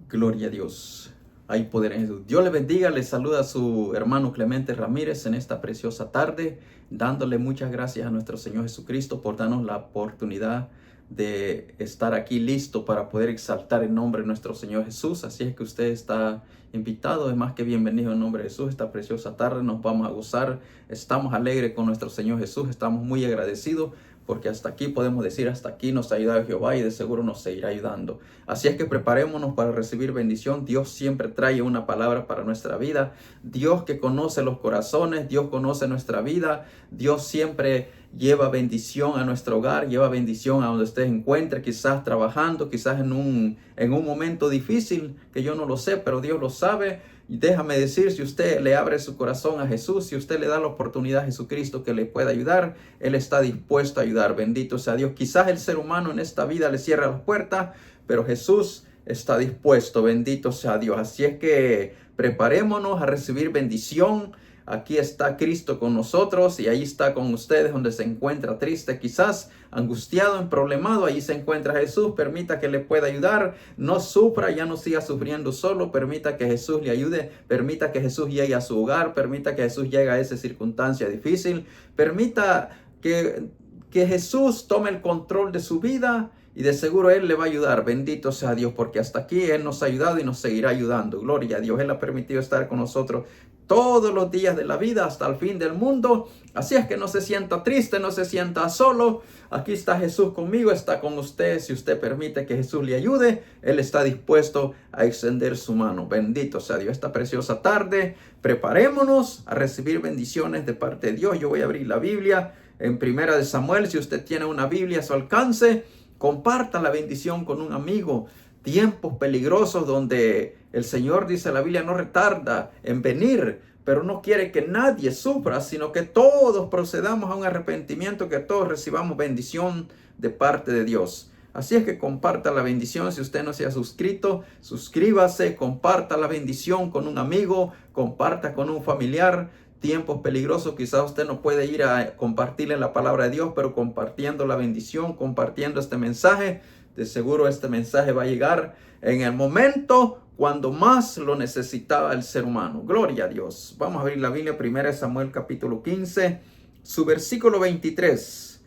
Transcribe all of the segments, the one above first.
Gloria a Dios. Hay poder en Jesús. Dios le bendiga. Le saluda a su hermano Clemente Ramírez en esta preciosa tarde, dándole muchas gracias a nuestro Señor Jesucristo por darnos la oportunidad de estar aquí listo para poder exaltar el nombre de nuestro Señor Jesús. Así es que usted está invitado, es más que bienvenido en nombre de Jesús. Esta preciosa tarde nos vamos a gozar. Estamos alegres con nuestro Señor Jesús. Estamos muy agradecidos porque hasta aquí podemos decir, hasta aquí nos ha ayudado Jehová y de seguro nos seguirá ayudando. Así es que preparémonos para recibir bendición. Dios siempre trae una palabra para nuestra vida. Dios que conoce los corazones, Dios conoce nuestra vida. Dios siempre lleva bendición a nuestro hogar, lleva bendición a donde usted se encuentre, quizás trabajando, quizás en un momento difícil que yo no lo sé, pero Dios lo sabe. Y déjame decir, si usted le abre su corazón a Jesús, si usted le da la oportunidad a Jesucristo que le pueda ayudar, Él está dispuesto a ayudar. Bendito sea Dios. Quizás el ser humano en esta vida le cierra las puertas, pero Jesús está dispuesto. Bendito sea Dios. Así es que preparémonos a recibir bendición. Aquí está Cristo con nosotros y ahí está con ustedes donde se encuentra triste, quizás angustiado, problemado. Ahí se encuentra Jesús. Permita que le pueda ayudar. No sufra, ya no siga sufriendo solo. Permita que Jesús le ayude. Permita que Jesús llegue a su hogar. Permita que Jesús llegue a esa circunstancia difícil. Permita que Jesús tome el control de su vida. Y de seguro Él le va a ayudar. Bendito sea Dios, porque hasta aquí Él nos ha ayudado y nos seguirá ayudando. Gloria a Dios. Él ha permitido estar con nosotros todos los días de la vida hasta el fin del mundo. Así es que no se sienta triste, no se sienta solo. Aquí está Jesús conmigo, está con usted. Si usted permite que Jesús le ayude, Él está dispuesto a extender su mano. Bendito sea Dios. Esta preciosa tarde, preparémonos a recibir bendiciones de parte de Dios. Yo voy a abrir la Biblia en Primera de Samuel. Si usted tiene una Biblia a su alcance, comparta la bendición con un amigo. Tiempos peligrosos donde el Señor, dice la Biblia, no retarda en venir, pero no quiere que nadie sufra, sino que todos procedamos a un arrepentimiento, que todos recibamos bendición de parte de Dios. Así es que comparta la bendición. Si usted no se ha suscrito, suscríbase, comparta la bendición con un amigo, comparta con un familiar. Tiempos peligrosos, quizás usted no puede ir a compartirle la palabra de Dios, pero compartiendo la bendición, compartiendo este mensaje, de seguro este mensaje va a llegar en el momento cuando más lo necesitaba el ser humano. Gloria a Dios. Vamos a abrir la Biblia, 1 Samuel capítulo 15, su versículo 23.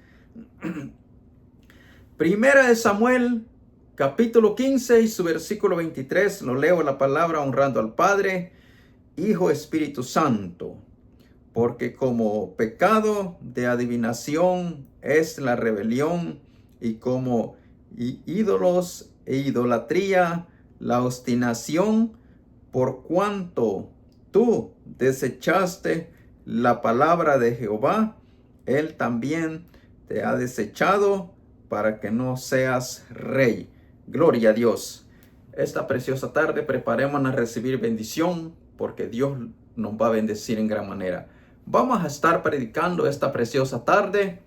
1 Samuel capítulo 15 y su versículo 23. Lo leo la palabra honrando al Padre, Hijo, Espíritu Santo. Porque como pecado de adivinación es la rebelión, y como ídolos e idolatría la obstinación, por cuanto tú desechaste la palabra de Jehová, Él también te ha desechado para que no seas rey. Gloria a Dios. Esta preciosa tarde preparémonos a recibir bendición, porque Dios nos va a bendecir en gran manera. Vamos a estar predicando esta preciosa tarde,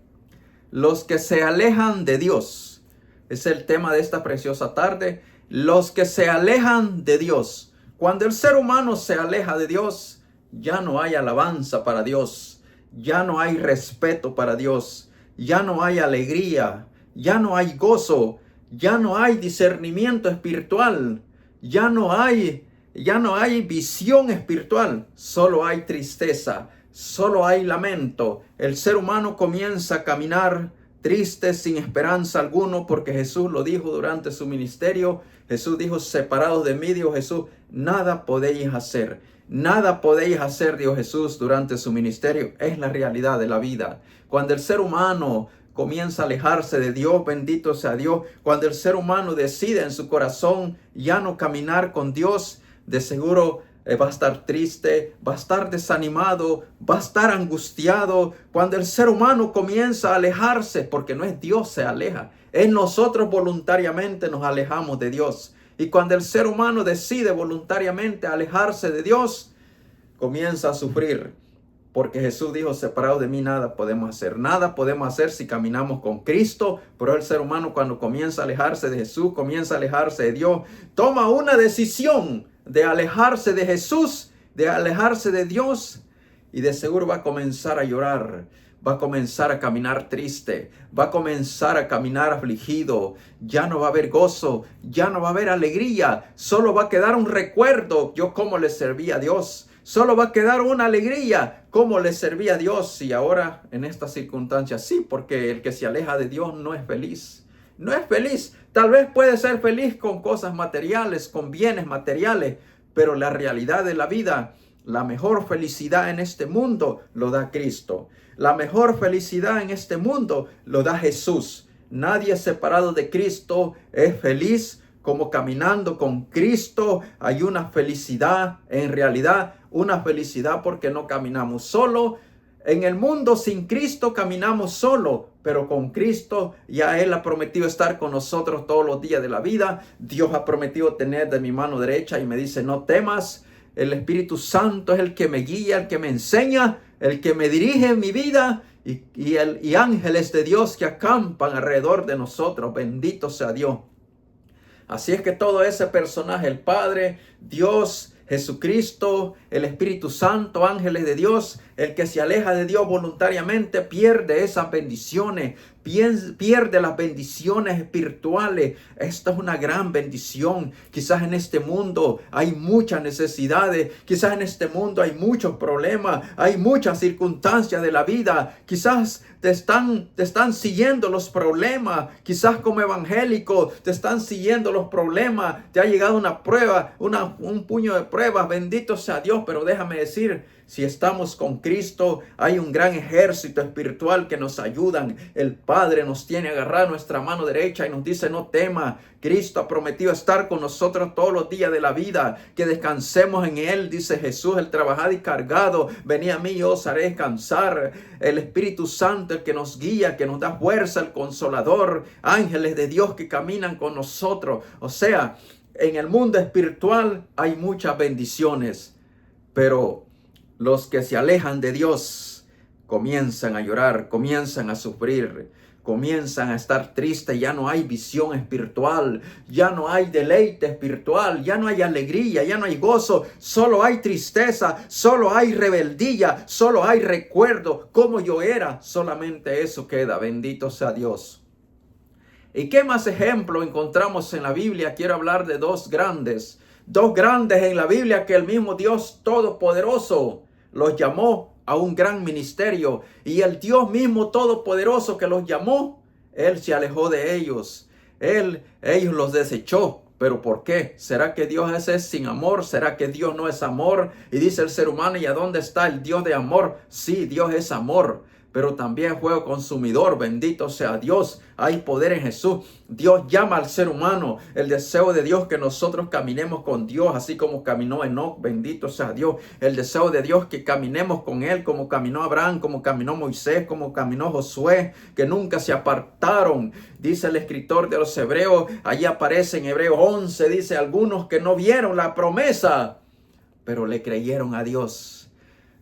los que se alejan de Dios. Es el tema de esta preciosa tarde, los que se alejan de Dios. Cuando el ser humano se aleja de Dios, ya no hay alabanza para Dios, ya no hay respeto para Dios, ya no hay alegría, ya no hay gozo, ya no hay discernimiento espiritual, ya no hay visión espiritual, solo hay tristeza. Solo hay lamento. El ser humano comienza a caminar triste, sin esperanza alguno, porque Jesús lo dijo durante su ministerio. Jesús dijo: separados de mí, dijo Jesús, nada podéis hacer. Nada podéis hacer, dijo Jesús durante su ministerio. Es la realidad de la vida. Cuando el ser humano comienza a alejarse de Dios, bendito sea Dios. Cuando el ser humano decide en su corazón ya no caminar con Dios, de seguro va a estar triste, va a estar desanimado, va a estar angustiado. Cuando el ser humano comienza a alejarse, porque no es Dios se aleja, es nosotros voluntariamente nos alejamos de Dios. Y cuando el ser humano decide voluntariamente alejarse de Dios, comienza a sufrir. Porque Jesús dijo: separados de mí nada podemos hacer. Nada podemos hacer si caminamos con Cristo. Pero el ser humano, cuando comienza a alejarse de Jesús, comienza a alejarse de Dios, toma una decisión de alejarse de Jesús, de alejarse de Dios, y de seguro va a comenzar a llorar. va a comenzar a caminar triste, va a comenzar a caminar afligido, ya no va a haber gozo, ya no va a haber alegría, solo va a quedar un recuerdo, yo cómo le serví a Dios, solo va a quedar una alegría, cómo le serví a Dios. Y ahora en estas circunstancias sí, porque el que se aleja de Dios no es feliz, no es feliz. Tal vez puede ser feliz con cosas materiales, con bienes materiales, pero la realidad de la vida, la mejor felicidad en este mundo lo da Cristo. La mejor felicidad en este mundo lo da Jesús. Nadie separado de Cristo es feliz como caminando con Cristo. Hay una felicidad, en realidad, una felicidad porque no caminamos solo. En el mundo sin Cristo caminamos solo, pero con Cristo ya Él ha prometido estar con nosotros todos los días de la vida. Dios ha prometido tener de mi mano derecha y me dice, no temas. El Espíritu Santo es el que me guía, el que me enseña, el que me dirige en mi vida y ángeles de Dios que acampan alrededor de nosotros. Bendito sea Dios. Así es que todo ese personaje, el Padre, Dios, Jesucristo, el Espíritu Santo, ángeles de Dios, el que se aleja de Dios voluntariamente pierde esas bendiciones, pierde las bendiciones espirituales. Esta es una gran bendición. Quizás en este mundo hay muchas necesidades, quizás en este mundo hay muchos problemas, hay muchas circunstancias de la vida. Quizás te están siguiendo los problemas, quizás como evangélico te están siguiendo los problemas, te ha llegado una prueba, un puño de pruebas, bendito sea Dios, pero déjame decir, si estamos con Cristo, hay un gran ejército espiritual que nos ayudan. El Padre nos tiene agarrada nuestra mano derecha y nos dice, no tema. Cristo ha prometido estar con nosotros todos los días de la vida, que descansemos en Él, dice Jesús, el trabajado y cargado, venid a mí y os haré descansar. El Espíritu Santo, el que nos guía, que nos da fuerza, el Consolador, ángeles de Dios que caminan con nosotros. O sea, en el mundo espiritual hay muchas bendiciones, pero los que se alejan de Dios comienzan a llorar, comienzan a sufrir, comienzan a estar tristes. Ya no hay visión espiritual, ya no hay deleite espiritual, ya no hay alegría, ya no hay gozo, solo hay tristeza, solo hay rebeldía, solo hay recuerdo. Como yo era, solamente eso queda. Bendito sea Dios. ¿Y qué más ejemplo encontramos en la Biblia? Quiero hablar de dos grandes en la Biblia que el mismo Dios Todopoderoso los llamó a un gran ministerio. Y el Dios mismo Todopoderoso que los llamó, Él se alejó de ellos. Ellos los desechó. ¿Pero por qué? ¿Será que Dios es sin amor? ¿Será que Dios no es amor? Y dice el ser humano, ¿y a dónde está el Dios de amor? Sí, Dios es amor, pero también fuego consumidor. Bendito sea Dios. Hay poder en Jesús. Dios llama al ser humano. El deseo de Dios que nosotros caminemos con Dios, así como caminó Enoc. Bendito sea Dios. El deseo de Dios que caminemos con Él, como caminó Abraham, como caminó Moisés, como caminó Josué, que nunca se apartaron. Dice el escritor de los Hebreos, allí aparece en Hebreos 11, dice, algunos que no vieron la promesa, pero le creyeron a Dios.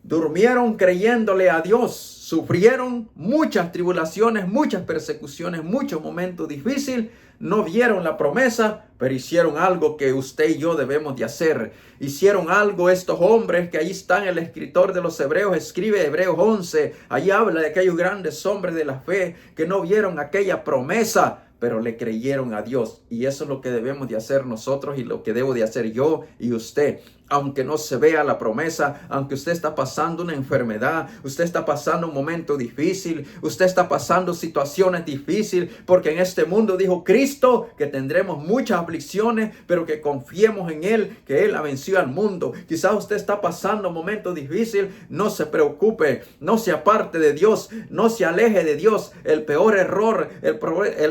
Durmieron creyéndole a Dios, sufrieron muchas tribulaciones, muchas persecuciones, muchos momentos difíciles, no vieron la promesa, pero hicieron algo que usted y yo debemos de hacer. Hicieron algo estos hombres que ahí están, el escritor de los Hebreos escribe Hebreos 11, ahí habla de aquellos grandes hombres de la fe que no vieron aquella promesa, pero le creyeron a Dios. Y eso es lo que debemos de hacer nosotros y lo que debo de hacer yo y usted. Aunque no se vea la promesa, aunque usted está pasando una enfermedad, usted está pasando un momento difícil, usted está pasando situaciones difíciles, porque en este mundo dijo Cristo que tendremos muchas aflicciones, pero que confiemos en Él, que Él ha vencido al mundo. Quizás usted está pasando un momento difícil, no se preocupe, no se aparte de Dios, no se aleje de Dios. El peor error, el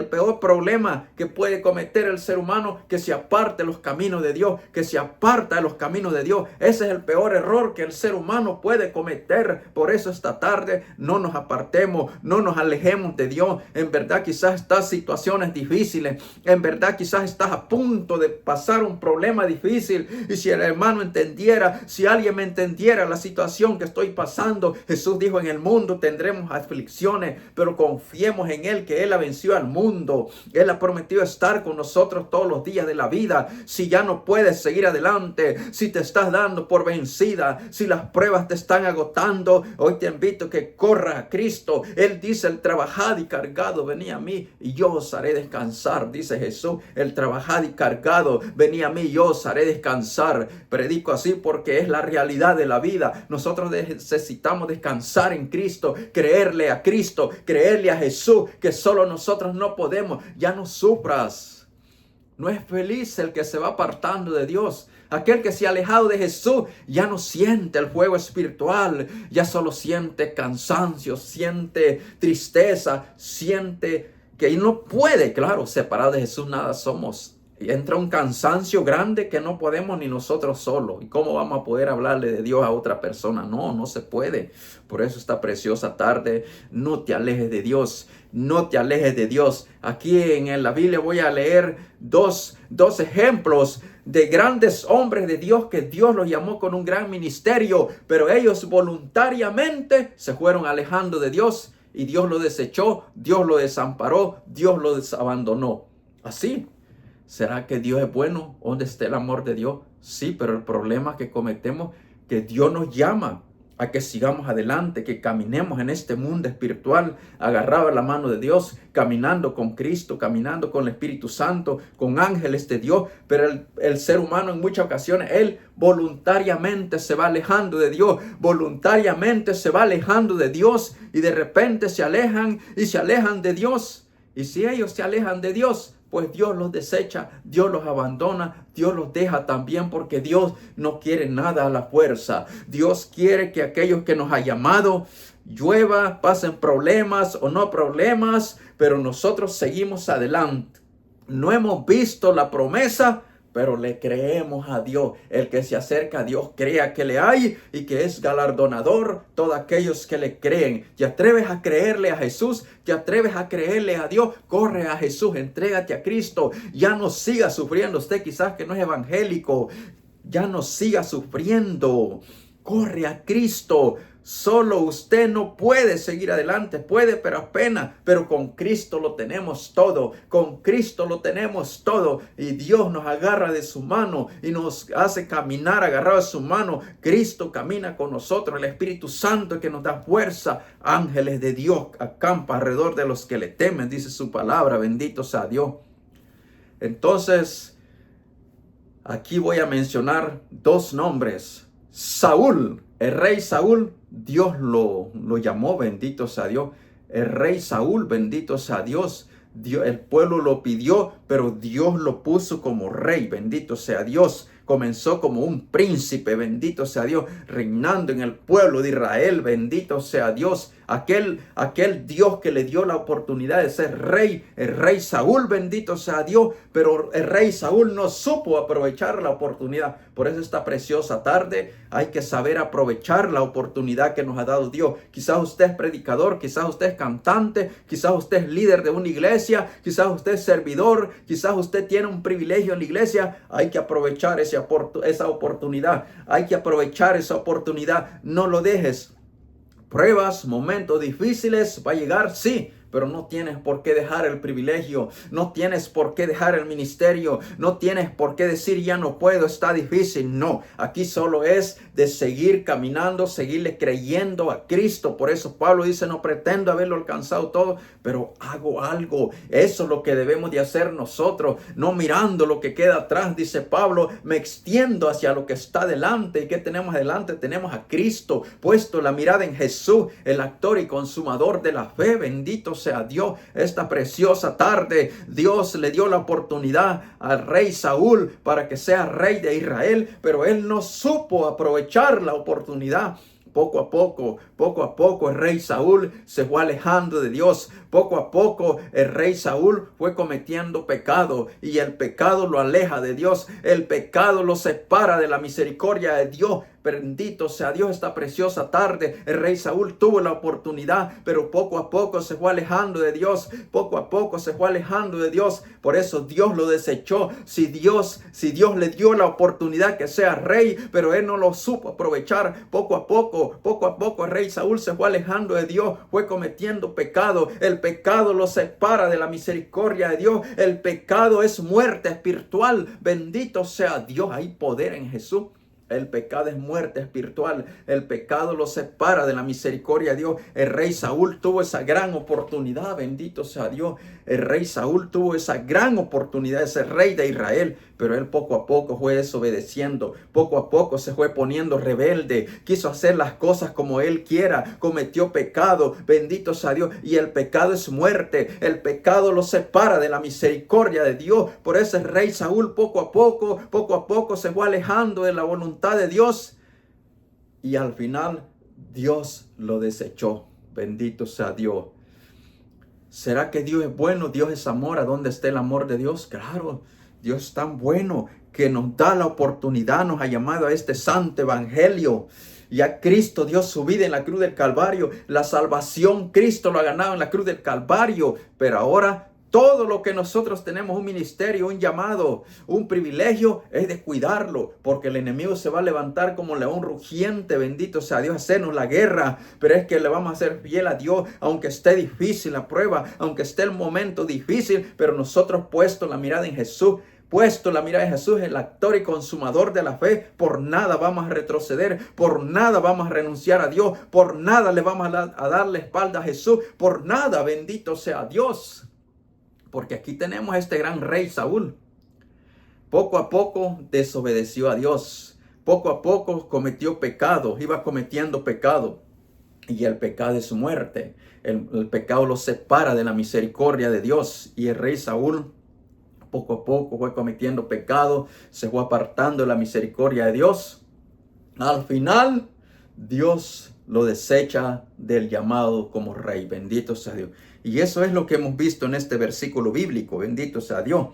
peor problema que puede cometer el ser humano, que se aparte de los caminos de Dios, que se aparta de los caminos de Dios. Ese es el peor error que el ser humano puede cometer. Por eso esta tarde no nos apartemos, no nos alejemos de Dios. En verdad quizás estás en situaciones difíciles, en verdad quizás estás a punto de pasar un problema difícil, y si el hermano entendiera, si alguien me entendiera la situación que estoy pasando, Jesús dijo, en el mundo tendremos aflicciones, pero confiemos en Él, que Él ha vencido al mundo. Él ha prometido estar con nosotros todos los días de la vida. Si ya no puedes seguir adelante, si te te estás dando por vencida, si las pruebas te están agotando, hoy te invito a que corra a Cristo. Él dice, el trabajado y cargado, venid a mí y yo os haré descansar. Dice Jesús, el trabajado y cargado, venid a mí y yo os haré descansar. Predico así porque es la realidad de la vida. Nosotros necesitamos descansar en Cristo, creerle a Cristo, creerle a Jesús, que solo nosotros no podemos. Ya no sufras. No es feliz el que se va apartando de Dios. Aquel que se ha alejado de Jesús ya no siente el fuego espiritual, ya solo siente cansancio, siente tristeza, siente que no puede, claro, separado de Jesús nada somos. Y entra un cansancio grande que no podemos ni nosotros solos. ¿Y cómo vamos a poder hablarle de Dios a otra persona? No, no se puede. Por eso esta preciosa tarde, no te alejes de Dios. No te alejes de Dios. Aquí en la Biblia voy a leer dos ejemplos de grandes hombres de Dios que Dios los llamó con un gran ministerio, pero ellos voluntariamente se fueron alejando de Dios y Dios lo desechó, Dios lo desamparó, Dios lo abandonó. Así. ¿Será que Dios es bueno? ¿Dónde está el amor de Dios? Sí, pero el problema que cometemos es que Dios nos llama a que sigamos adelante, que caminemos en este mundo espiritual, agarrado a la mano de Dios, caminando con Cristo, caminando con el Espíritu Santo, con ángeles de Dios. Pero el ser humano en muchas ocasiones, él voluntariamente se va alejando de Dios, voluntariamente se va alejando de Dios y de repente se alejan y se alejan de Dios. Y si ellos se alejan de Dios, pues Dios los desecha, Dios los abandona, Dios los deja también, porque Dios no quiere nada a la fuerza. Dios quiere que aquellos que nos ha llamado, llueva, pasen problemas o no problemas, pero nosotros seguimos adelante. No hemos visto la promesa, pero le creemos a Dios. El que se acerca a Dios crea que le hay y que es galardonador todos aquellos que le creen. ¿Te atreves a creerle a Jesús? ¿Te atreves a creerle a Dios? Corre a Jesús, entrégate a Cristo. Ya no siga sufriendo. Usted quizás que no es evangélico, ya no siga sufriendo. Corre a Cristo. Solo usted no puede seguir adelante, puede, pero apenas, pero con Cristo lo tenemos todo, con Cristo lo tenemos todo, y Dios nos agarra de su mano y nos hace caminar agarrado de su mano. Cristo camina con nosotros, el Espíritu Santo que nos da fuerza. Ángeles de Dios acampa alrededor de los que le temen, dice su palabra, bendito sea Dios. Entonces, aquí voy a mencionar dos nombres. Saúl, el rey Saúl, Dios lo llamó, bendito sea Dios. El rey Saúl, bendito sea Dios. El pueblo lo pidió, pero Dios lo puso como rey, bendito sea Dios. Comenzó como un príncipe, bendito sea Dios, reinando en el pueblo de Israel, bendito sea Dios. Aquel Dios que le dio la oportunidad de ser rey, el rey Saúl, bendito sea Dios, pero el rey Saúl no supo aprovechar la oportunidad. Por eso esta preciosa tarde hay que saber aprovechar la oportunidad que nos ha dado Dios. Quizás usted es predicador, quizás usted es cantante, quizás usted es líder de una iglesia, quizás usted es servidor, quizás usted tiene un privilegio en la iglesia. Hay que aprovechar esa oportunidad, hay que aprovechar esa oportunidad, no lo dejes. Pruebas, momentos difíciles, va a llegar, sí, pero no tienes por qué dejar el privilegio, no tienes por qué dejar el ministerio, no tienes por qué decir ya no puedo, está difícil. No, aquí solo es de seguir caminando, seguirle creyendo a Cristo. Por eso Pablo dice, no pretendo haberlo alcanzado todo, pero hago algo. Eso es lo que debemos de hacer nosotros, no mirando lo que queda atrás. Dice Pablo, me extiendo hacia lo que está delante. ¿Y qué tenemos adelante? Tenemos a Cristo, puesto la mirada en Jesús, el actor y consumador de la fe. Bendito sea Dios. Esta preciosa tarde Dios le dio la oportunidad al rey Saúl para que sea rey de Israel, pero él no supo aprovechar la oportunidad. Poco a poco el rey Saúl se fue alejando de Dios. Poco a poco el rey Saúl fue cometiendo pecado y el pecado lo aleja de Dios. El pecado lo separa de la misericordia de Dios. Bendito sea Dios. Esta preciosa tarde el rey Saúl tuvo la oportunidad, pero poco a poco se fue alejando de Dios. Poco a poco se fue alejando de Dios. Por eso Dios lo desechó. Si Dios le dio la oportunidad que sea rey, pero él no lo supo aprovechar, poco a poco el rey Saúl se fue alejando de Dios, fue cometiendo pecado. El pecado lo separa de la misericordia de Dios. El pecado es muerte espiritual. Bendito sea Dios. Hay poder en Jesús. El pecado es muerte espiritual. El pecado lo separa de la misericordia de Dios. El rey Saúl tuvo esa gran oportunidad. Bendito sea Dios. El rey Saúl tuvo esa gran oportunidad de ser rey de Israel. Pero él poco a poco fue desobedeciendo. Poco a poco se fue poniendo rebelde. Quiso hacer las cosas como él quiera. Cometió pecado. Bendito sea Dios. Y el pecado es muerte. El pecado lo separa de la misericordia de Dios. Por eso el rey Saúl poco a poco se fue alejando de la voluntad de Dios, y al final Dios lo desechó. Bendito sea Dios. ¿Será que Dios es bueno? Dios es amor. ¿A dónde está el amor de Dios? Claro, Dios es tan bueno que nos da la oportunidad, nos ha llamado a este santo evangelio. Ya Cristo dio su vida en la cruz del Calvario. La salvación Cristo lo ha ganado en la cruz del Calvario. Pero ahora todo lo que nosotros tenemos, un ministerio, un llamado, un privilegio, es de cuidarlo, porque el enemigo se va a levantar como león rugiente. Bendito sea Dios, hacernos la guerra. Pero es que le vamos a ser fiel a Dios, aunque esté difícil la prueba, aunque esté el momento difícil. Pero nosotros, puesto la mirada en Jesús, puesto la mirada en Jesús, el actor y consumador de la fe, por nada vamos a retroceder, por nada vamos a renunciar a Dios, por nada le vamos a dar la espalda a Jesús, por nada. Bendito sea Dios. Porque aquí tenemos a este gran rey Saúl. Poco a poco desobedeció a Dios. Poco a poco cometió pecado. Iba cometiendo pecado. Y el pecado es muerte. El pecado lo separa de la misericordia de Dios. Y el rey Saúl poco a poco fue cometiendo pecado. Se fue apartando de la misericordia de Dios. Al final, Dios lo desecha del llamado como rey. Bendito sea Dios. Y eso es lo que hemos visto en este versículo bíblico. Bendito sea Dios.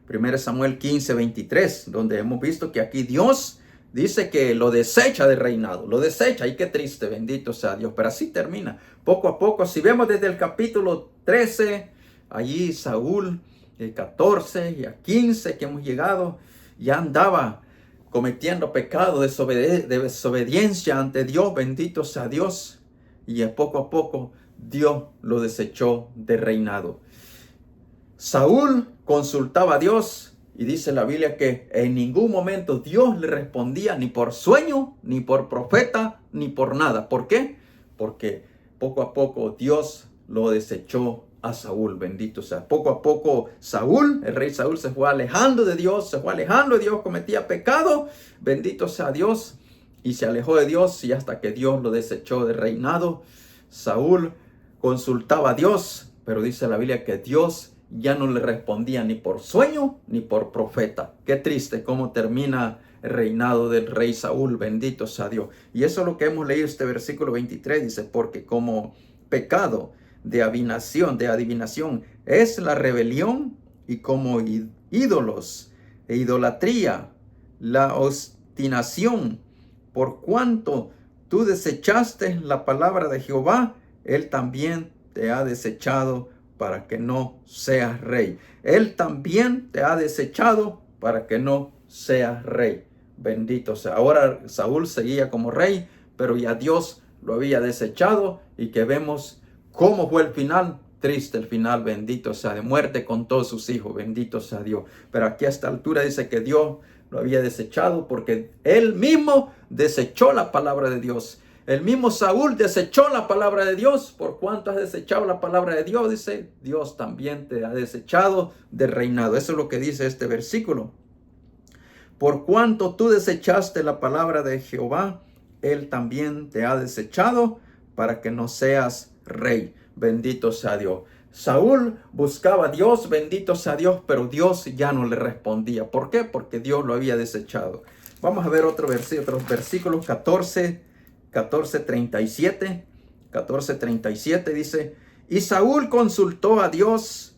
1 Samuel 15:23, donde hemos visto que aquí Dios dice que lo desecha del reinado. Lo desecha. Y qué triste, bendito sea Dios. Pero así termina. Poco a poco, si vemos desde el capítulo 13, allí Saúl, el 14 y a 15 que hemos llegado, ya andaba cometiendo pecado, desobediencia ante Dios. Bendito sea Dios. Y poco a poco Dios lo desechó de reinado. Saúl consultaba a Dios y dice la Biblia que en ningún momento Dios le respondía, ni por sueño, ni por profeta, ni por nada. ¿Por qué? Porque poco a poco Dios lo desechó a Saúl. Bendito sea. Poco a poco Saúl, el rey Saúl, se fue alejando de Dios, cometía pecado. Bendito sea Dios. Y se alejó de Dios, y hasta que Dios lo desechó de reinado. Saúl consultaba a Dios, pero dice la Biblia que Dios ya no le respondía ni por sueño ni por profeta. Qué triste cómo termina el reinado del rey Saúl. Bendito sea Dios. Y eso es lo que hemos leído, este versículo 23. Dice, porque como pecado de adivinación es la rebelión, y como ídolos e idolatría la obstinación, por cuanto tú desechaste la palabra de Jehová, él también te ha desechado para que no seas rey. Él también te ha desechado para que no seas rey. Bendito sea. Ahora Saúl seguía como rey, pero ya Dios lo había desechado, y que vemos cómo fue el final. Triste el final, bendito sea, de muerte con todos sus hijos. Bendito sea Dios. Pero aquí a esta altura dice que Dios lo había desechado porque él mismo desechó la palabra de Dios. El mismo Saúl desechó la palabra de Dios. Por cuanto has desechado la palabra de Dios, dice, Dios también te ha desechado del reinado. Eso es lo que dice este versículo. Por cuanto tú desechaste la palabra de Jehová, él también te ha desechado para que no seas rey. Bendito sea Dios. Saúl buscaba a Dios, bendito sea Dios, pero Dios ya no le respondía. ¿Por qué? Porque Dios lo había desechado. Vamos a ver otros versículos. 14:37 dice, y Saúl consultó a Dios,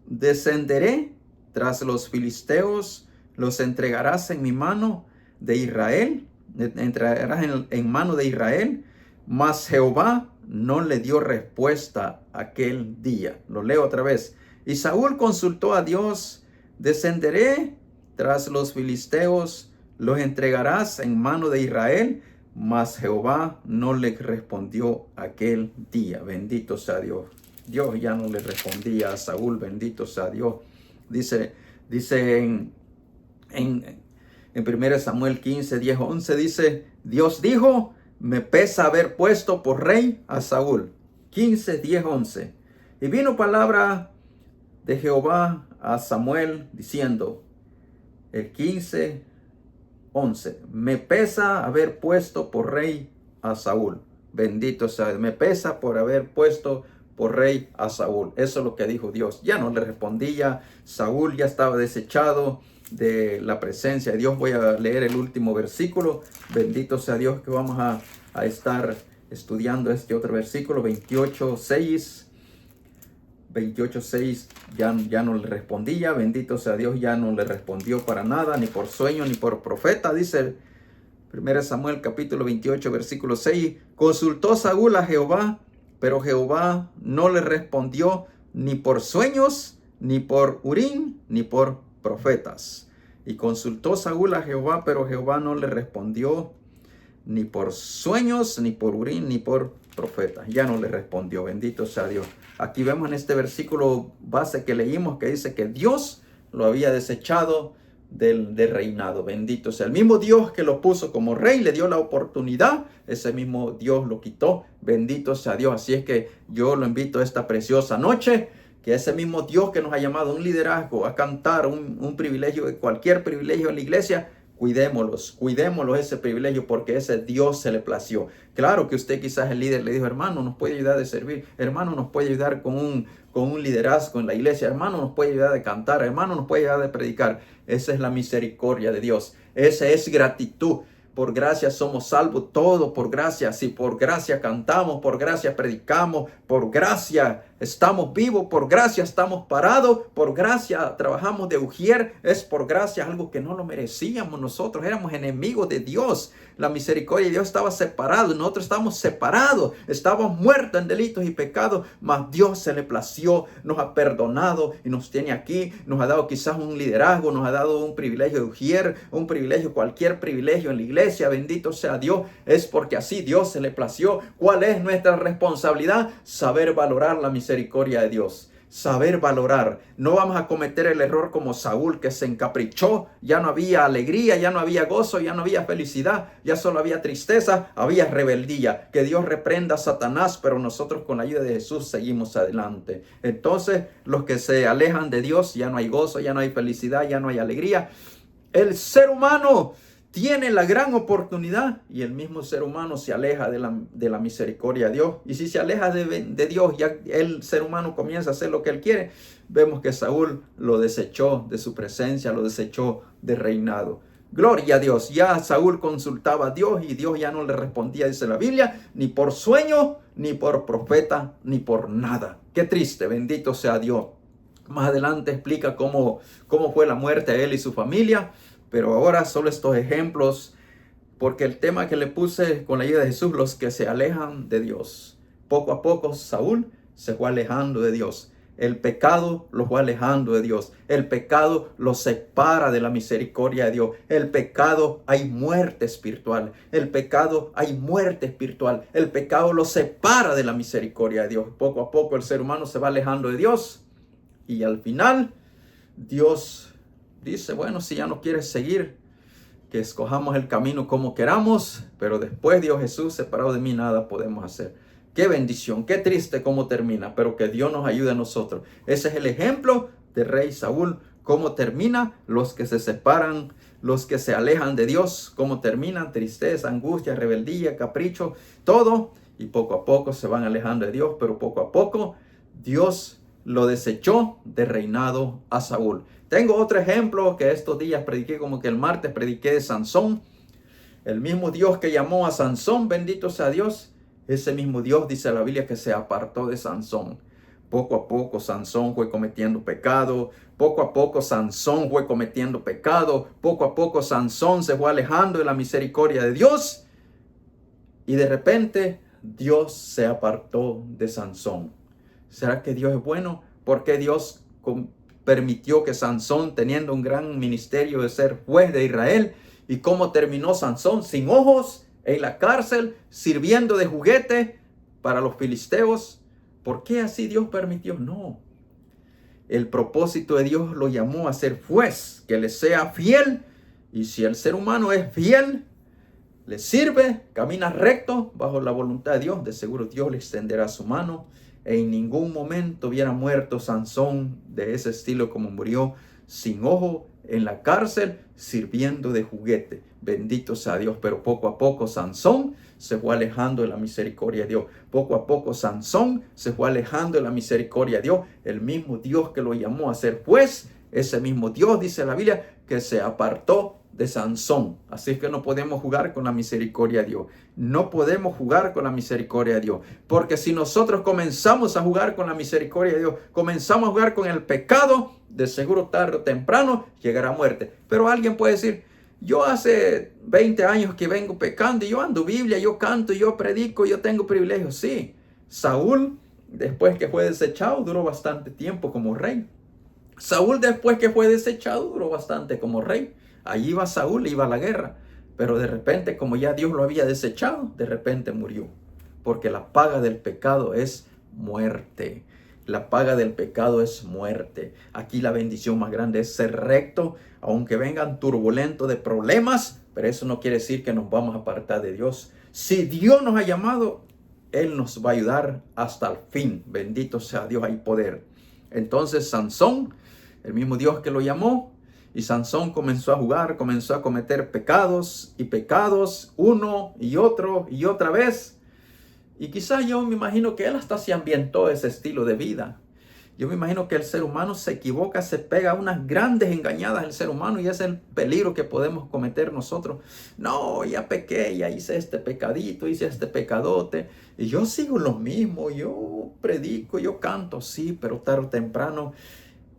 descenderé tras los filisteos, los entregarás en mi mano de Israel, entregarás en mano de Israel. Mas Jehová no le dio respuesta aquel día. Lo leo otra vez. Y Saúl consultó a Dios, descenderé tras los filisteos, los entregarás en mano de Israel. Mas Jehová no le respondió aquel día. Bendito sea Dios. Dios ya no le respondía a Saúl. Bendito sea Dice En 1 Samuel 15, 10, 11 dice, Dios dijo, me pesa haber puesto por rey a Saúl. 15, 10, 11. Y vino palabra de Jehová a Samuel diciendo, el 15, 11, me pesa haber puesto por rey a Saúl. Bendito sea, me pesa por haber puesto por rey a Saúl. Eso es lo que dijo Dios. Ya no le respondía. Saúl ya estaba desechado de la presencia de Dios. Voy a leer el último versículo. Bendito sea Dios, que vamos a estar estudiando este otro versículo, 28:6. 28:6 ya no le respondía. Bendito sea Dios, ya no le respondió para nada, ni por sueño, ni por profeta. Dice 1 Samuel capítulo 28, versículo 6. Consultó Saúl a Jehová, pero Jehová no le respondió ni por sueños, ni por Urim, ni por profetas. Y consultó Saúl a Jehová, pero Jehová no le respondió ni por sueños, ni por Urim, ni por profetas. Ya no le respondió. Bendito sea Dios. Aquí vemos en este versículo base que leímos que dice que Dios lo había desechado del reinado. Bendito sea el mismo Dios que lo puso como rey, le dio la oportunidad, ese mismo Dios lo quitó. Bendito sea Dios. Así es que yo lo invito a esta preciosa noche, que ese mismo Dios que nos ha llamado a un liderazgo, a cantar, un privilegio, cualquier privilegio en la iglesia, cuidémoslos ese privilegio, porque ese Dios se le plació. Claro que usted quizás el líder le dijo, hermano, nos puede ayudar a servir, hermano, nos puede ayudar con un liderazgo en la iglesia, hermano, nos puede ayudar a cantar, hermano, nos puede ayudar a predicar. Esa es la misericordia de Dios. Esa es gratitud. Por gracia somos salvos, todo por gracia. Si por gracia cantamos, por gracia predicamos, por gracia estamos vivos, por gracia estamos parados, por gracia trabajamos de ujier, es por gracia, algo que no lo merecíamos nosotros, éramos enemigos de Dios. La misericordia de Dios estaba separado, nosotros estábamos separados, estábamos muertos en delitos y pecados, mas Dios se le plació, nos ha perdonado y nos tiene aquí, nos ha dado quizás un liderazgo, nos ha dado un privilegio de ujier, un privilegio, cualquier privilegio en la iglesia. Bendito sea Dios, es porque así Dios se le plació. ¿Cuál es nuestra responsabilidad? Saber valorar la misericordia de Dios. Saber valorar. No vamos a cometer el error como Saúl, que se encaprichó. Ya no había alegría, ya no había gozo, ya no había felicidad, ya solo había tristeza, había rebeldía. Que Dios reprenda a Satanás, pero nosotros con la ayuda de Jesús seguimos adelante. Entonces, los que se alejan de Dios, ya no hay gozo, ya no hay felicidad, ya no hay alegría. El ser humano tiene la gran oportunidad y el mismo ser humano se aleja de la misericordia de Dios. Y si se aleja de Dios, ya el ser humano comienza a hacer lo que él quiere. Vemos que Saúl lo desechó de su presencia, lo desechó de reinado. Gloria a Dios. Ya Saúl consultaba a Dios y Dios ya no le respondía, dice la Biblia, ni por sueño, ni por profeta, ni por nada. Qué triste, bendito sea Dios. Más adelante explica cómo fue la muerte de él y su familia. Pero ahora solo estos ejemplos, porque el tema que le puse con la ayuda de Jesús, los que se alejan de Dios. Poco a poco Saúl se fue alejando de Dios. El pecado lo fue alejando de Dios. El pecado lo separa de la misericordia de Dios. El pecado hay muerte espiritual. El pecado hay muerte espiritual. El pecado lo separa de la misericordia de Dios. Poco a poco el ser humano se va alejando de Dios. Y al final Dios dice, bueno, si ya no quieres seguir, que escojamos el camino como queramos, pero después Dios Jesús, separado de mí, nada podemos hacer. Qué bendición, qué triste cómo termina, pero que Dios nos ayude a nosotros. Ese es el ejemplo de rey Saúl, cómo termina, los que se separan, los que se alejan de Dios, cómo terminan, tristeza, angustia, rebeldía, capricho, todo, y poco a poco se van alejando de Dios, pero poco a poco Dios lo desechó de reinado a Saúl. Tengo otro ejemplo que estos días prediqué, como que el martes prediqué de Sansón. El mismo Dios que llamó a Sansón, bendito sea Dios, ese mismo Dios, dice la Biblia, que se apartó de Sansón. Poco a poco Sansón fue cometiendo pecado, poco a poco Sansón fue cometiendo pecado, poco a poco Sansón se fue alejando de la misericordia de Dios y de repente Dios se apartó de Sansón. ¿Será que Dios es bueno? ¿Por qué Dios permitió que Sansón, teniendo un gran ministerio de ser juez de Israel, y cómo terminó Sansón sin ojos, en la cárcel, sirviendo de juguete para los filisteos? ¿Por qué así Dios permitió? No. El propósito de Dios lo llamó a ser juez, que le sea fiel Y si el ser humano es fiel, le sirve, camina recto bajo la voluntad de Dios, de seguro Dios le extenderá su mano. En ningún momento hubiera muerto Sansón de ese estilo como murió, sin ojo, en la cárcel, sirviendo de juguete. Bendito sea Dios. Pero poco a poco Sansón se fue alejando de la misericordia de Dios. Poco a poco Sansón se fue alejando de la misericordia de Dios. El mismo Dios que lo llamó a ser juez, ese mismo Dios, dice la Biblia, que se apartó de Sansón. Así es que no podemos jugar con la misericordia de Dios. No podemos jugar con la misericordia de Dios. Porque si nosotros comenzamos a jugar con la misericordia de Dios, comenzamos a jugar con el pecado, de seguro tarde o temprano llegará muerte. Pero alguien puede decir, yo hace 20 años que vengo pecando, y yo ando Biblia, yo canto, yo predico, yo tengo privilegios. Sí, Saúl, después que fue desechado, duró bastante tiempo como rey. Saúl, después que fue desechado, duró bastante como rey. Allí iba Saúl, iba a la guerra. Pero de repente, como ya Dios lo había desechado, de repente murió. Porque la paga del pecado es muerte. La paga del pecado es muerte. Aquí la bendición más grande es ser recto, aunque vengan turbulentos de problemas, pero eso no quiere decir que nos vamos a apartar de Dios. Si Dios nos ha llamado, Él nos va a ayudar hasta el fin. Bendito sea Dios, hay poder. Entonces Sansón, el mismo Dios que lo llamó, y Sansón comenzó a jugar, comenzó a cometer pecados y pecados, uno y otro y otra vez. Y quizás yo me imagino que él hasta se ambientó ese estilo de vida. Yo me imagino que el ser humano se equivoca, se pega unas grandes engañadas el ser humano, y ese es el peligro que podemos cometer nosotros. No, ya pequé, ya hice este pecadito, hice este pecadote, y yo sigo lo mismo, yo predico, yo canto, sí, pero tarde o temprano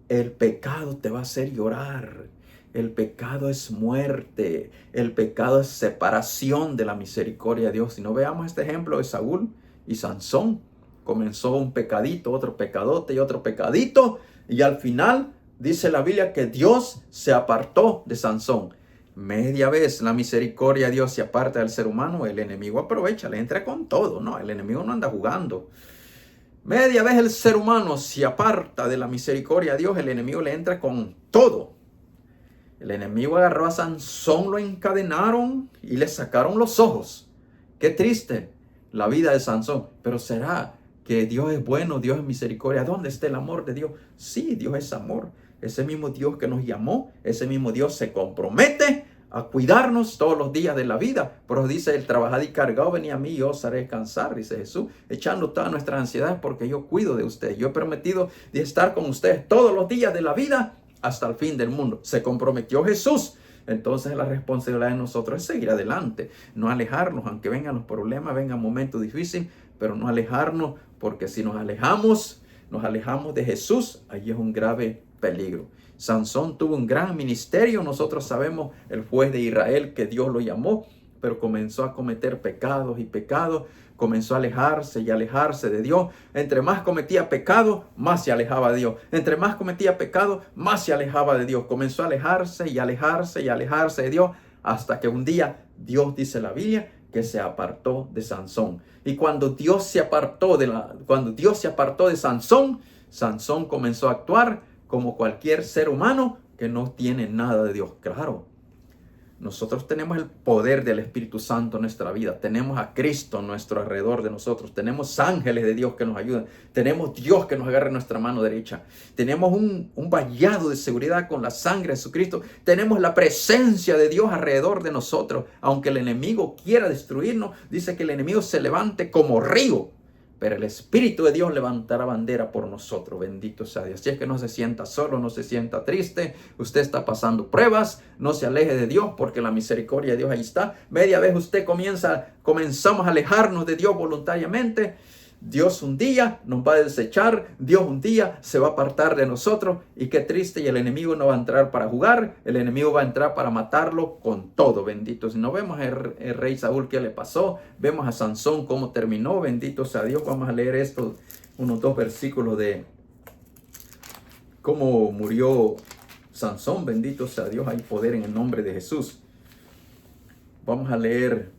el pecado te va a hacer llorar. El pecado es muerte. El pecado es separación de la misericordia de Dios. Si no, veamos este ejemplo de Saúl y Sansón. Comenzó un pecadito, otro pecadote y otro pecadito. Y al final dice la Biblia que Dios se apartó de Sansón. Media vez la misericordia de Dios se aparta del ser humano, el enemigo aprovecha, le entra con todo. No, el enemigo no anda jugando. Media vez el ser humano se aparta de la misericordia de Dios, el enemigo le entra con todo. El enemigo agarró a Sansón, lo encadenaron y le sacaron los ojos. Qué triste la vida de Sansón. Pero ¿será que Dios es bueno, Dios es misericordia? ¿Dónde está el amor de Dios? Sí, Dios es amor. Ese mismo Dios que nos llamó, ese mismo Dios se compromete a cuidarnos todos los días de la vida. Pero dice, el trabajado y cargado, venid a mí, yo os haré descansar, dice Jesús, echando todas nuestras ansiedades porque yo cuido de ustedes. Yo he prometido de estar con ustedes todos los días de la vida hasta el fin del mundo. Se comprometió Jesús. Entonces la responsabilidad de nosotros es seguir adelante, no alejarnos, aunque vengan los problemas, vengan momentos difíciles, pero no alejarnos, porque si nos alejamos de Jesús, allí es un grave peligro. Sansón tuvo un gran ministerio, nosotros sabemos, el juez de Israel, que Dios lo llamó, pero comenzó a cometer pecados y pecados, comenzó a alejarse y alejarse de Dios. Entre más cometía pecado, más se alejaba de Dios. Entre más cometía pecado, más se alejaba de Dios. Comenzó a alejarse y alejarse y alejarse de Dios, hasta que un día Dios, dice la Biblia, que se apartó de Sansón. Y cuando Dios se apartó de Sansón, Sansón comenzó a actuar como cualquier ser humano que no tiene nada de Dios. Claro, nosotros tenemos el poder del Espíritu Santo en nuestra vida. Tenemos a Cristo a nuestro alrededor de nosotros. Tenemos ángeles de Dios que nos ayudan. Tenemos Dios que nos agarra en nuestra mano derecha. Tenemos un vallado de seguridad con la sangre de Jesucristo. Tenemos la presencia de Dios alrededor de nosotros. Aunque el enemigo quiera destruirnos, dice que el enemigo se levante como río, pero el Espíritu de Dios levantará bandera por nosotros. Bendito sea Dios. Así es que no se sienta solo, no se sienta triste. Usted está pasando pruebas. No se aleje de Dios, porque la misericordia de Dios ahí está. Media vez usted comenzamos a alejarnos de Dios voluntariamente. Dios un día nos va a desechar. Dios un día se va a apartar de nosotros. Y qué triste. Y el enemigo no va a entrar para jugar. El enemigo va a entrar para matarlo con todo. Bendito. Si no vemos el rey Saúl qué le pasó, vemos a Sansón cómo terminó. Bendito sea Dios. Vamos a leer estos unos 2 versículos de cómo murió Sansón. Bendito sea Dios. Hay poder en el nombre de Jesús. Vamos a leer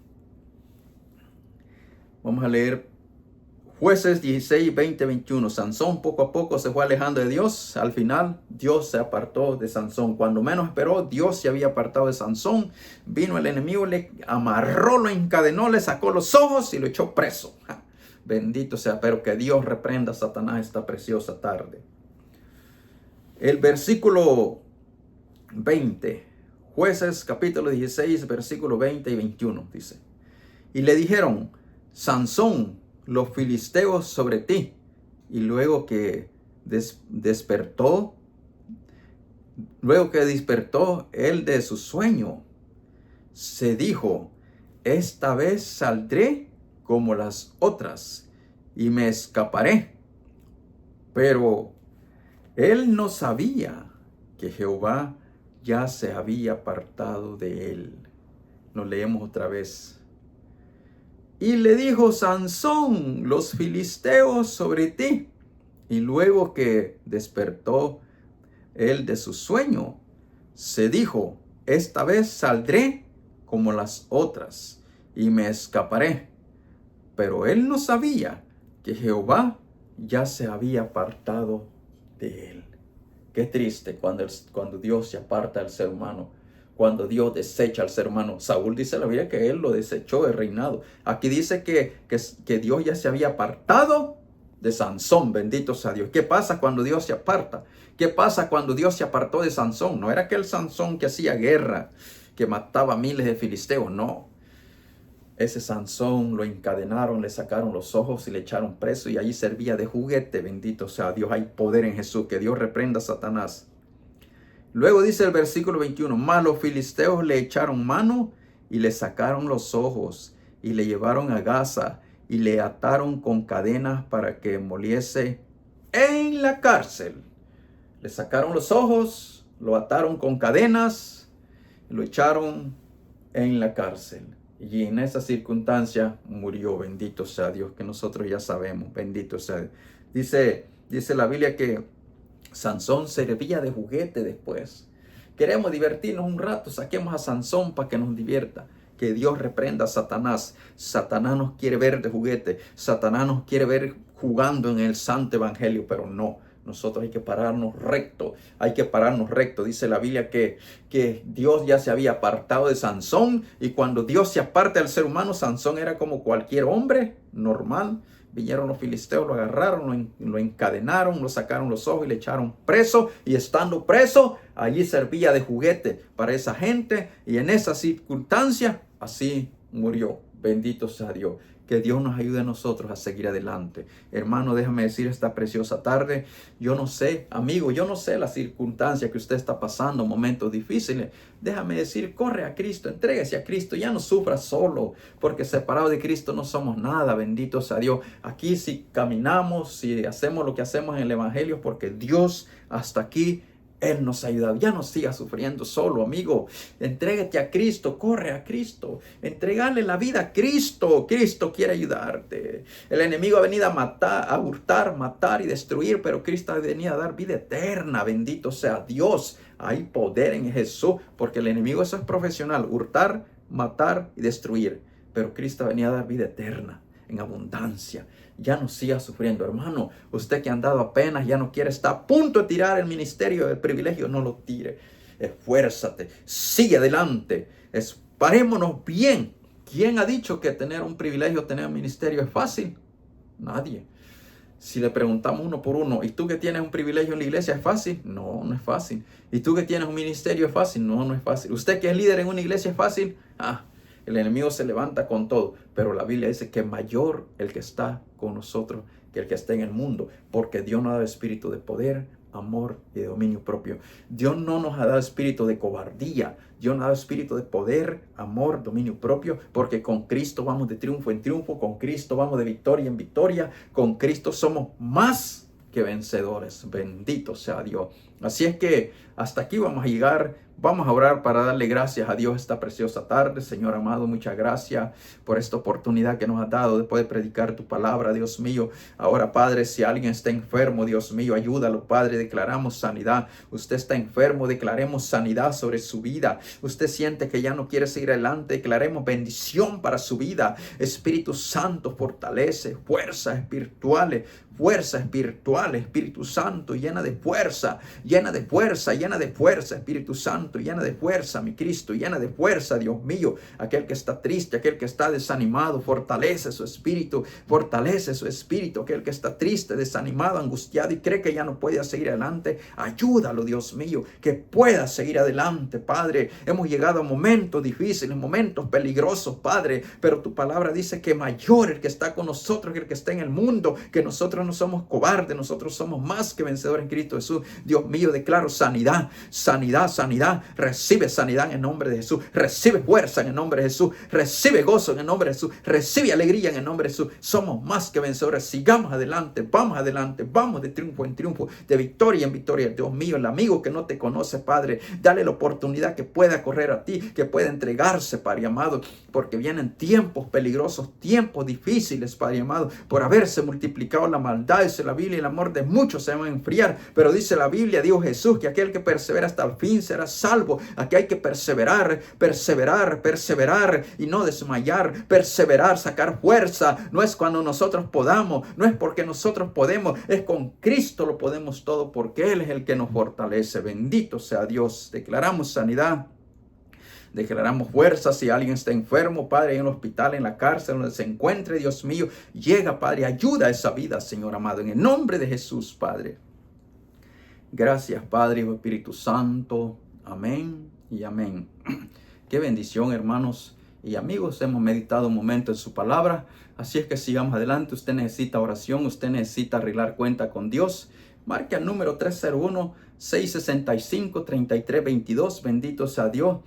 Jueces 16, 20, 21. Sansón poco a poco se fue alejando de Dios. Al final, Dios se apartó de Sansón. Cuando menos esperó, Dios se había apartado de Sansón. Vino el enemigo, le amarró, lo encadenó, le sacó los ojos y lo echó preso. Bendito sea, pero que Dios reprenda a Satanás esta preciosa tarde. El versículo 20. Jueces capítulo 16, versículo 20 y 21 dice. Y le dijeron, Sansón, los filisteos sobre ti. Y luego que despertó él de su sueño, se dijo, esta vez saldré como las otras y me escaparé. Pero él no sabía que Jehová ya se había apartado de él. Lo leemos otra vez. Y le dijo, Sansón, los filisteos sobre ti. Y luego que despertó él de su sueño, se dijo, esta vez saldré como las otras y me escaparé. Pero él no sabía que Jehová ya se había apartado de él. Qué triste cuando Dios se aparta del ser humano. Cuando Dios desecha al ser humano. Saúl dice la Biblia que él lo desechó del reinado. Aquí dice que Dios ya se había apartado de Sansón. Bendito sea Dios. ¿Qué pasa cuando Dios se aparta? ¿Qué pasa cuando Dios se apartó de Sansón? No era aquel Sansón que hacía guerra, que mataba miles de filisteos. No. Ese Sansón lo encadenaron, le sacaron los ojos y le echaron preso. Y allí servía de juguete. Bendito sea Dios. Hay poder en Jesús. Que Dios reprenda a Satanás. Luego dice el versículo 21, mas los filisteos le echaron mano y le sacaron los ojos y le llevaron a Gaza y le ataron con cadenas para que moliese en la cárcel. Le sacaron los ojos, lo ataron con cadenas y lo echaron en la cárcel. Y en esa circunstancia murió. Bendito sea Dios, que nosotros ya sabemos. Bendito sea Dios. Dice la Biblia que Sansón servía de juguete después. Queremos divertirnos un rato, saquemos a Sansón para que nos divierta. Que Dios reprenda a Satanás. Satanás nos quiere ver de juguete. Satanás nos quiere ver jugando en el santo evangelio, pero no. Nosotros hay que pararnos recto. Hay que pararnos recto. Dice la Biblia que Dios ya se había apartado de Sansón. Y cuando Dios se aparta del ser humano, Sansón era como cualquier hombre normal. Vinieron los filisteos, lo agarraron, lo encadenaron, lo sacaron los ojos y le echaron preso. Y estando preso, allí servía de juguete para esa gente. Y en esa circunstancia, así murió. Bendito sea Dios. Que Dios nos ayude a nosotros a seguir adelante. Hermano, déjame decir esta preciosa tarde. Yo no sé, amigo, yo no sé la circunstancia que usted está pasando, momentos difíciles. Déjame decir, corre a Cristo, entréguese a Cristo. Ya no sufra solo, porque separado de Cristo no somos nada. Bendito sea Dios. Aquí si caminamos, si hacemos lo que hacemos en el Evangelio, porque Dios hasta aquí Él nos ha ayudado. Ya no sigas sufriendo solo, amigo. Entrégate a Cristo, corre a Cristo. Entregarle la vida a Cristo. Cristo quiere ayudarte. El enemigo ha venido a matar, a hurtar, matar y destruir, pero Cristo ha venido a dar vida eterna. Bendito sea Dios. Hay poder en Jesús, porque el enemigo eso es profesional. Hurtar, matar y destruir. Pero Cristo ha venido a dar vida eterna en abundancia. Ya no siga sufriendo, hermano. Usted que ha andado apenas, ya no quiere, está a punto de tirar el ministerio, el privilegio, no lo tire. Esfuérzate, sigue adelante, parémonos bien. ¿Quién ha dicho que tener un privilegio, tener un ministerio es fácil? Nadie. Si le preguntamos uno por uno, ¿y tú que tienes un privilegio en la iglesia es fácil? No, no es fácil. ¿Y tú que tienes un ministerio es fácil? No, no es fácil. ¿Usted que es líder en una iglesia es fácil? El enemigo se levanta con todo, pero la Biblia dice que mayor el que está con nosotros que el que está en el mundo, porque Dios nos ha dado espíritu de poder, amor y de dominio propio. Dios no nos ha dado espíritu de cobardía, Dios nos ha dado espíritu de poder, amor, dominio propio, porque con Cristo vamos de triunfo en triunfo, con Cristo vamos de victoria en victoria, con Cristo somos más que vencedores. Bendito sea Dios. Así es que hasta aquí vamos a llegar. Vamos a orar para darle gracias a Dios esta preciosa tarde. Señor amado, muchas gracias por esta oportunidad que nos has dado de poder predicar tu palabra, Dios mío. Ahora, Padre, si alguien está enfermo, Dios mío, ayúdalo, Padre. Declaramos sanidad. Usted está enfermo, declaremos sanidad sobre su vida. Usted siente que ya no quiere seguir adelante, declaremos bendición para su vida. Espíritu Santo, fortalece fuerzas espirituales. Fuerza espiritual, Espíritu Santo, llena de fuerza, llena de fuerza, llena de fuerza, Espíritu Santo, llena de fuerza, mi Cristo, llena de fuerza, Dios mío. Aquel que está triste, aquel que está desanimado, fortalece su espíritu, aquel que está triste, desanimado, angustiado y cree que ya no puede seguir adelante, ayúdalo, Dios mío, que pueda seguir adelante, Padre. Hemos llegado a momentos difíciles, momentos peligrosos, Padre, pero tu palabra dice que mayor el que está con nosotros que el que está en el mundo, que nosotros no somos cobardes, nosotros somos más que vencedores en Cristo Jesús. Dios mío, declaro sanidad, sanidad, sanidad. Recibe sanidad en el nombre de Jesús. Recibe fuerza en el nombre de Jesús. Recibe gozo en el nombre de Jesús. Recibe alegría en el nombre de Jesús. Somos más que vencedores. Sigamos adelante, vamos de triunfo en triunfo, de victoria en victoria. Dios mío, el amigo que no te conoce, Padre, dale la oportunidad que pueda correr a ti, que pueda entregarse, Padre amado, porque vienen tiempos peligrosos, tiempos difíciles, Padre amado, por haberse multiplicado la maldad. Dice la Biblia, el amor de muchos se va a enfriar, pero dice la Biblia, dijo Jesús, que aquel que persevera hasta el fin será salvo. Aquí hay que perseverar y no desmayar, perseverar, sacar fuerza. No es cuando nosotros podamos, no es porque nosotros podemos, es con Cristo lo podemos todo, porque Él es el que nos fortalece. Bendito sea Dios. Declaramos sanidad. Declaramos fuerza. Si alguien está enfermo, Padre, en el hospital, en la cárcel, donde se encuentre, Dios mío, llega, Padre, ayuda a esa vida, Señor amado, en el nombre de Jesús, Padre. Gracias, Padre y Espíritu Santo. Amén y amén. Qué bendición, hermanos y amigos. Hemos meditado un momento en su palabra. Así es que sigamos adelante. Usted necesita oración, usted necesita arreglar cuenta con Dios. Marque el número 301-665-3322. Bendito sea Dios.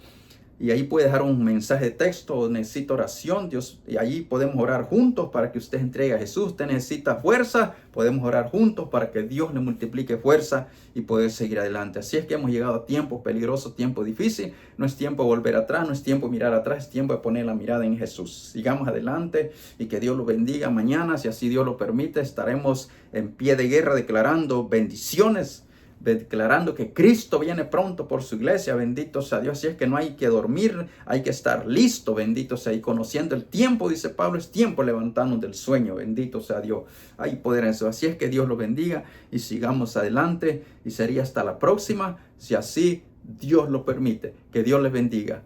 Y ahí puede dejar un mensaje de texto, necesita oración, Dios, y ahí podemos orar juntos para que usted entregue a Jesús. Usted necesita fuerza, podemos orar juntos para que Dios le multiplique fuerza y poder seguir adelante. Así es que hemos llegado a tiempos peligrosos, tiempos difíciles. No es tiempo de volver atrás, no es tiempo de mirar atrás, es tiempo de poner la mirada en Jesús. Sigamos adelante y que Dios lo bendiga. Mañana, si así Dios lo permite, estaremos en pie de guerra declarando bendiciones, declarando que Cristo viene pronto por su iglesia. Bendito sea Dios. Así es que no hay que dormir, hay que estar listo. Bendito sea, y conociendo el tiempo, dice Pablo, es tiempo de levantarnos del sueño. Bendito sea Dios. Hay poder en eso. Así es que Dios lo bendiga y sigamos adelante, y sería hasta la próxima, si así Dios lo permite. Que Dios les bendiga.